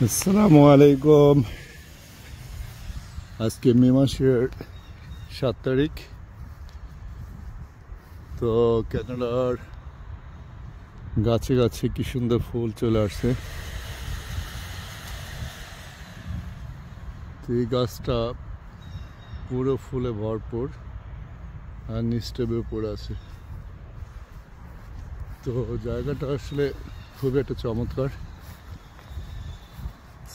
আসসালামু আলাইকুম। আজকে মে মাসের 7 তারিখ। তো ক্যানাডার গাছে গাছে কি সুন্দর ফুল চলে আসছে। তো এই গাছটা পুরো ফুলে ভরপুর আর নিচটা পড়ে আছে। তো জায়গাটা আসলে খুবই একটা চমৎকার।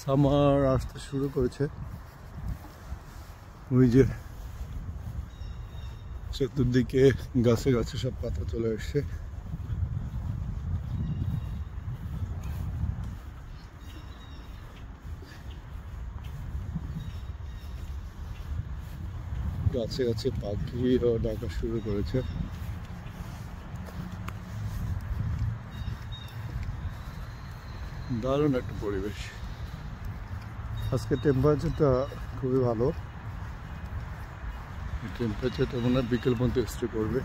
সামার আসতে শুরু করেছে, ওই যে চতুর্দিকে গাছে গাছে সব পাতা চলে আসছে। গাছে গাছে পাখিও ডাকা শুরু করেছে। দারুণ একটা পরিবেশ। আজকে টেম্পারেচারটা খুবই ভালো। টেম্পারেচারটা মনে হয় বিকেল পর্যন্ত স্টে করবে।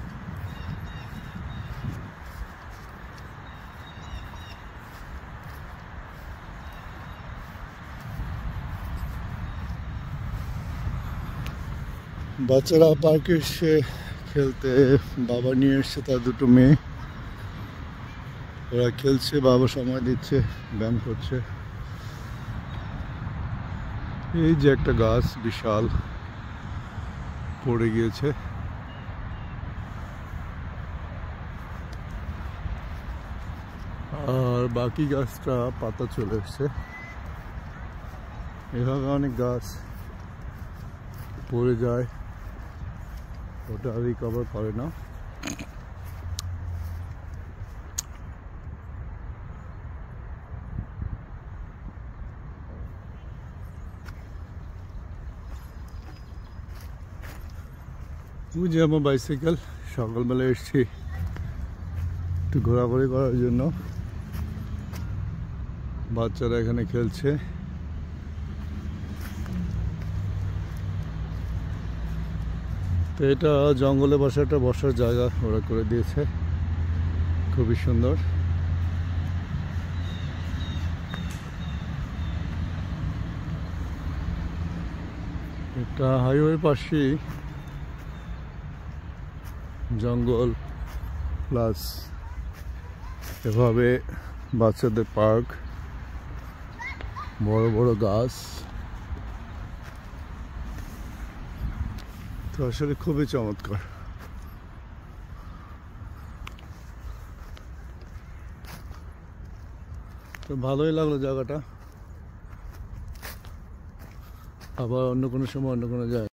বাচ্চারা পার্কে এসে খেলতে, বাবা নিয়ে এসছে তার দুটো মেয়ে। ওরা খেলছে, বাবা সময় দিচ্ছে, ব্যায়াম করছে। এই যে একটা গাছ বিশাল পড়ে গিয়েছে, আর বাকি গাছটা পাতা চলে এসছে। এভাবে অনেক গাছ পড়ে যায়, ওটা রিকভার করে না। ওই যে আমার বাইসাইকেল, সকালবেলা এসছি একটু ঘোরাঘুরি করার জন্য। বাচ্চারা এখানে খেলছে। তো এটা জঙ্গলে বসার জায়গা ওরা করে দিয়েছে, খুবই সুন্দর। এটা হাইওয়ের পাশেই জঙ্গল প্লাস এভাবে বাচ্চাদের পার্ক, বড় বড় গাছ। তো আসলে খুবই চমৎকার। তো ভালোই লাগলো জায়গাটা। আবার অন্য কোনো সময় অন্য কোনো জায়গায়